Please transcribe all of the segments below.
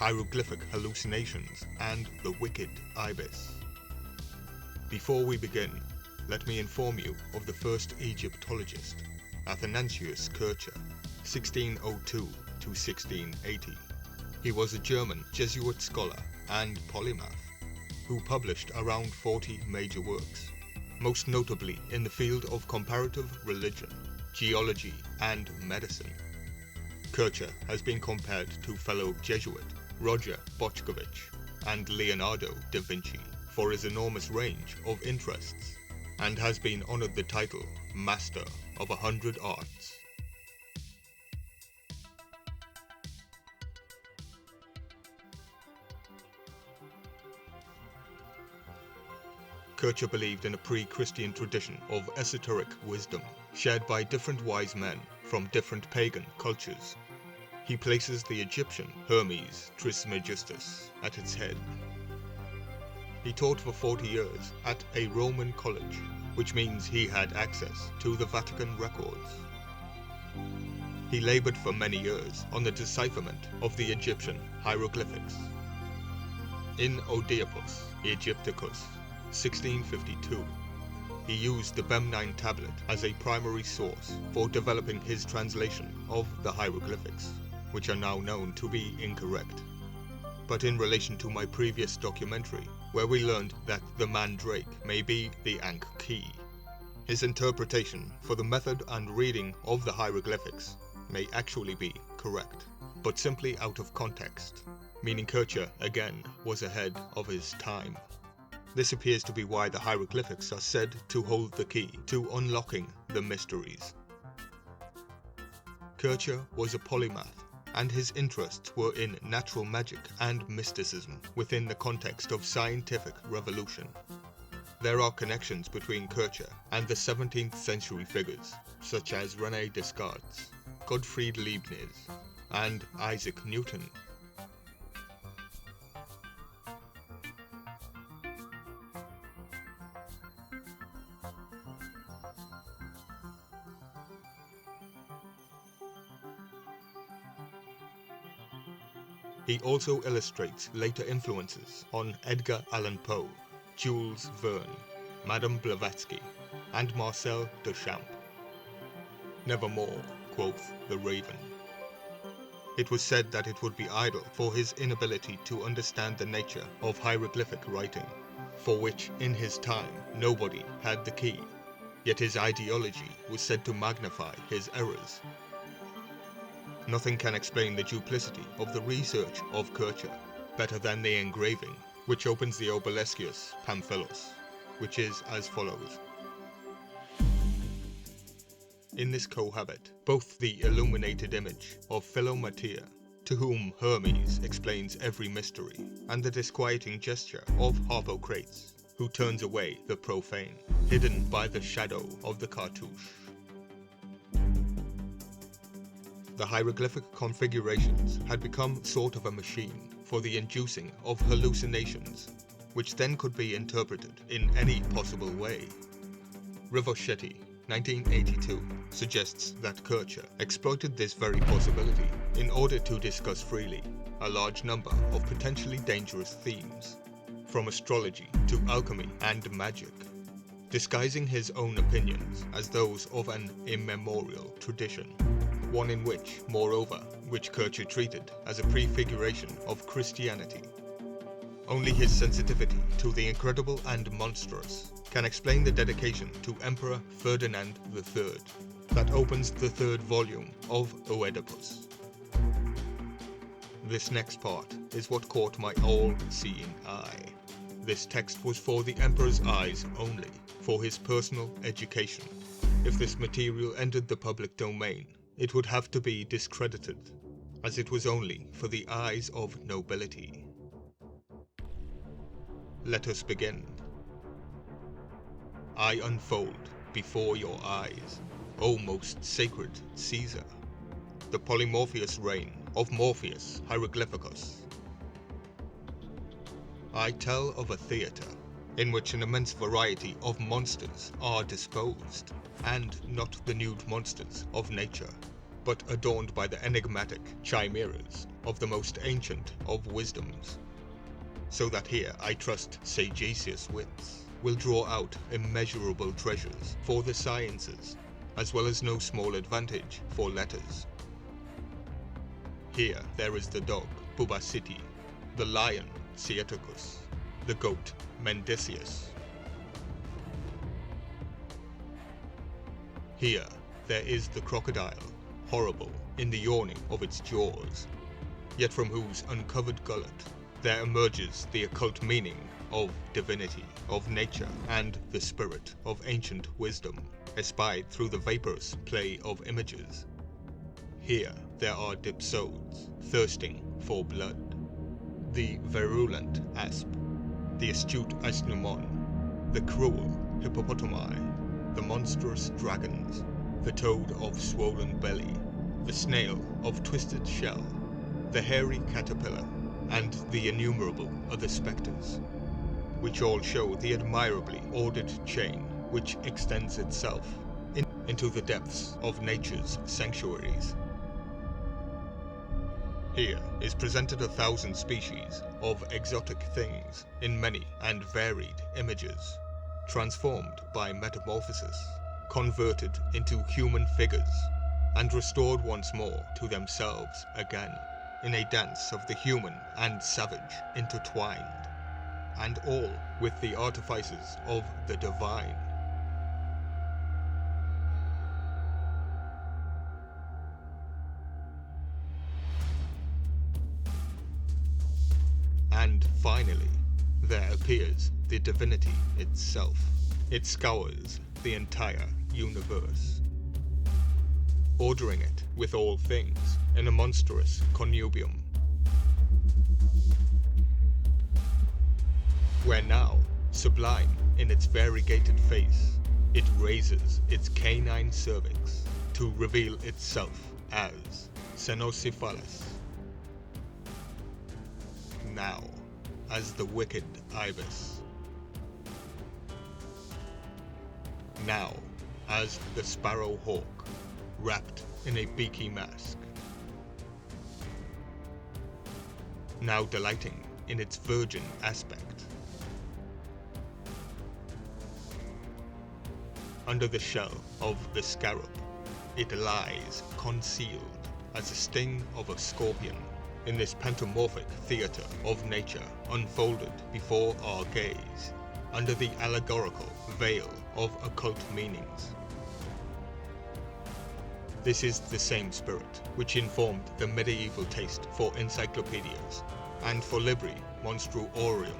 Hieroglyphic Hallucinations, and the Wicked Ibis. Before we begin, let me inform you of the first Egyptologist, Athanasius Kircher, 1602 to 1680. He was a German Jesuit scholar and polymath, who published around 40 major works, most notably in the field of comparative religion, geology, and medicine. Kircher has been compared to fellow Jesuit Roger Boscovich and Leonardo da Vinci for his enormous range of interests, and has been honored the title Master of 100 Arts. Kircher believed in a pre-Christian tradition of esoteric wisdom, shared by different wise men from different pagan cultures. He places the Egyptian Hermes Trismegistus at its head. He taught for 40 years at a Roman college, which means he had access to the Vatican records. He labored for many years on the decipherment of the Egyptian hieroglyphics. In Oedipus Aegyptiacus, 1652, he used the Bemnine tablet as a primary source for developing his translation of the hieroglyphics, which are now known to be incorrect. But in relation to my previous documentary, where we learned that the mandrake may be the Ankh key, his interpretation for the method and reading of the hieroglyphics may actually be correct, but simply out of context, meaning Kircher again was ahead of his time. This appears to be why the hieroglyphics are said to hold the key to unlocking the mysteries. Kircher was a polymath, and his interests were in natural magic and mysticism within the context of scientific revolution. There are connections between Kircher and the 17th century figures such as René Descartes, Gottfried Leibniz, and Isaac Newton. He also illustrates later influences on Edgar Allan Poe, Jules Verne, Madame Blavatsky, and Marcel Duchamp. "Nevermore," quoth the Raven. It was said that it would be idle for his inability to understand the nature of hieroglyphic writing, for which in his time nobody had the key, yet his ideology was said to magnify his errors. Nothing can explain the duplicity of the research of Kircher better than the engraving, which opens the Obeliscus Pamphilos, which is as follows. In this cohabit both the illuminated image of Philomatea, to whom Hermes explains every mystery, and the disquieting gesture of Harpocrates, who turns away the profane, hidden by the shadow of the cartouche. The hieroglyphic configurations had become sort of a machine for the inducing of hallucinations, which then could be interpreted in any possible way. Rivoschetti, 1982, suggests that Kircher exploited this very possibility in order to discuss freely a large number of potentially dangerous themes, from astrology to alchemy and magic, disguising his own opinions as those of an immemorial tradition. One in which, moreover, which Kircher treated as a prefiguration of Christianity. Only his sensitivity to the incredible and monstrous can explain the dedication to Emperor Ferdinand III that opens the third volume of Oedipus. This next part is what caught my all-seeing eye. This text was for the emperor's eyes only, for his personal education. If this material entered the public domain, it would have to be discredited, as it was only for the eyes of nobility. Let us begin. I unfold before your eyes, O most sacred Caesar, the polymorpheous reign of Morpheus Hieroglyphicus. I tell of a theatre in which an immense variety of monsters are disposed, and not the nude monsters of nature, but adorned by the enigmatic chimeras of the most ancient of wisdoms. So that here I trust sagacious wits will draw out immeasurable treasures for the sciences, as well as no small advantage for letters. Here there is the dog, Bubasiti, the lion, Cyathicus, the goat, Mendicius. Here there is the crocodile, horrible in the yawning of its jaws, yet from whose uncovered gullet there emerges the occult meaning of divinity, of nature, and the spirit of ancient wisdom, espied through the vaporous play of images. Here there are dipsodes, thirsting for blood, the virulent asp, the astute asnumon, the cruel hippopotami, the monstrous dragons, the toad of swollen belly, the snail of twisted shell, the hairy caterpillar, and the innumerable other spectres, which all show the admirably ordered chain which extends itself into the depths of nature's sanctuaries. Here is presented 1,000 species of exotic things in many and varied images, transformed by metamorphosis, converted into human figures, and restored once more to themselves again, in a dance of the human and savage intertwined, and all with the artifices of the divine. And finally, there appears the divinity itself. It scours the entire universe, ordering it with all things in a monstrous connubium, where now, sublime in its variegated face, it raises its canine cervix to reveal itself as Cenocephalus, now as the Wicked Ibis, now as the sparrow hawk, wrapped in a beaky mask, now delighting in its virgin aspect. Under the shell of the scarab, it lies concealed as the sting of a scorpion in this pentamorphic theatre of nature unfolded before our gaze, under the allegorical veil of occult meanings. This is the same spirit which informed the medieval taste for encyclopedias, and for Libri Monstruorium,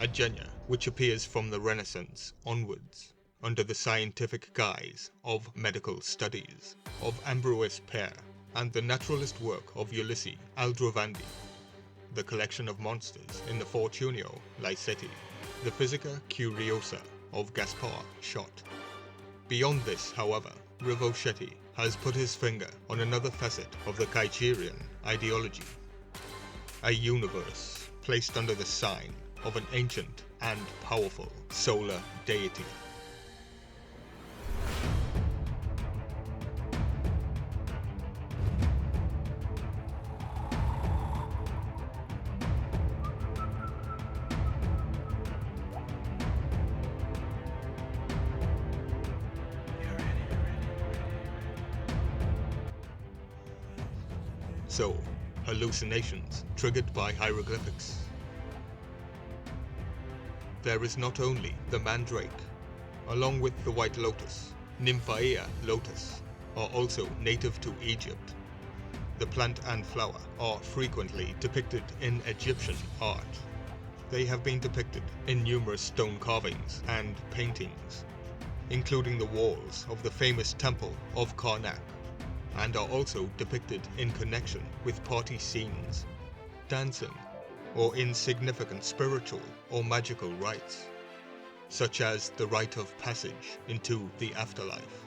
a genre which appears from the Renaissance onwards, under the scientific guise of medical studies, of Ambrose Pare, and the naturalist work of Ulysses Aldrovandi, the collection of monsters in the Fortunio Lycetti, the Physica Curiosa of Gaspar Schott. Beyond this, however, Rivoschetti has put his finger on another facet of the Kaicherian ideology, a universe placed under the sign of an ancient and powerful solar deity. So, hallucinations triggered by hieroglyphics. There is not only the mandrake, along with the white lotus, Nymphaea lotus, are also native to Egypt. The plant and flower are frequently depicted in Egyptian art. They have been depicted in numerous stone carvings and paintings, including the walls of the famous temple of Karnak, and are also depicted in connection with party scenes, dancing, or in significant spiritual or magical rites, such as the rite of passage into the afterlife.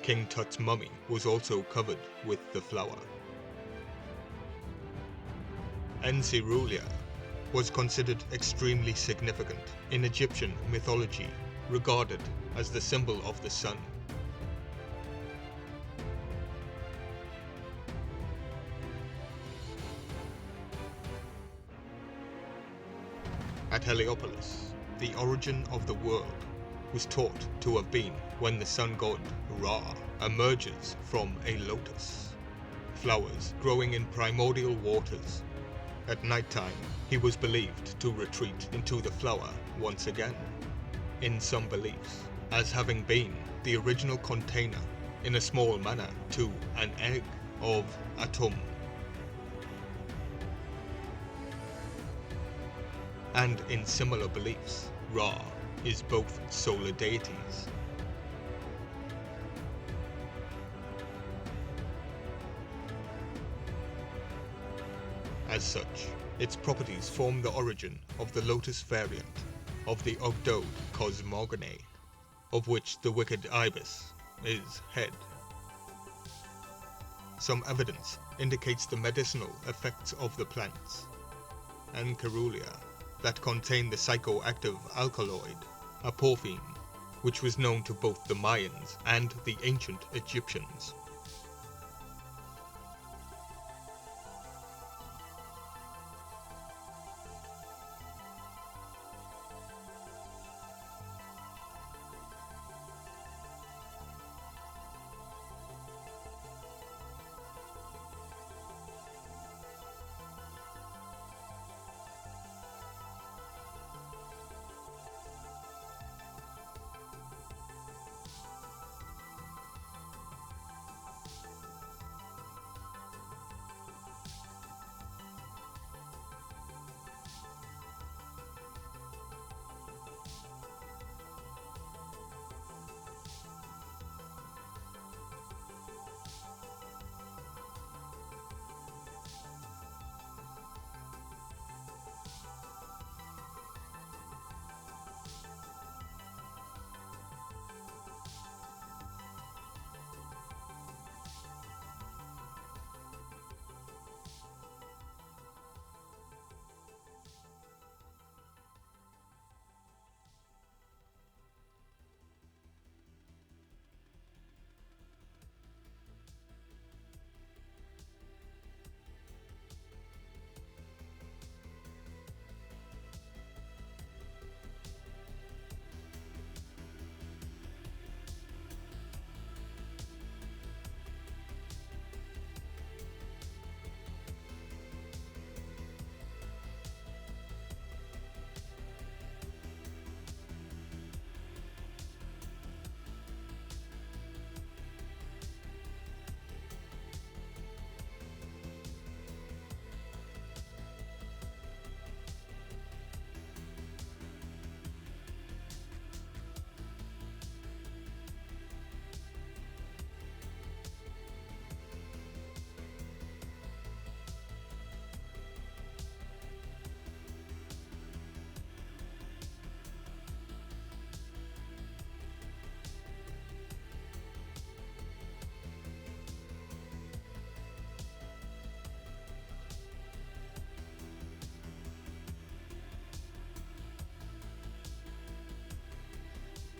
King Tut's mummy was also covered with the flower. Ensirulia was considered extremely significant in Egyptian mythology, regarded as the symbol of the sun. At Heliopolis, the origin of the world was taught to have been when the sun god Ra emerges from a lotus, flowers growing in primordial waters. At night time, he was believed to retreat into the flower once again, in some beliefs, as having been the original container, in a small manner, to an egg of Atum. And in similar beliefs, Ra is both solar deities. As such, its properties form the origin of the Lotus variant of the Ogdoad cosmogony, of which the Wicked Ibis is head. Some evidence indicates the medicinal effects of the plants and caerulea that contain the psychoactive alkaloid apophine, which was known to both the Mayans and the ancient Egyptians.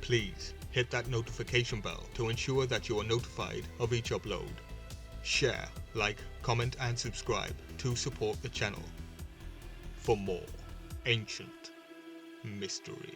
Please hit that notification bell to ensure that you are notified of each upload. Share, like, comment and subscribe to support the channel for more ancient mystery.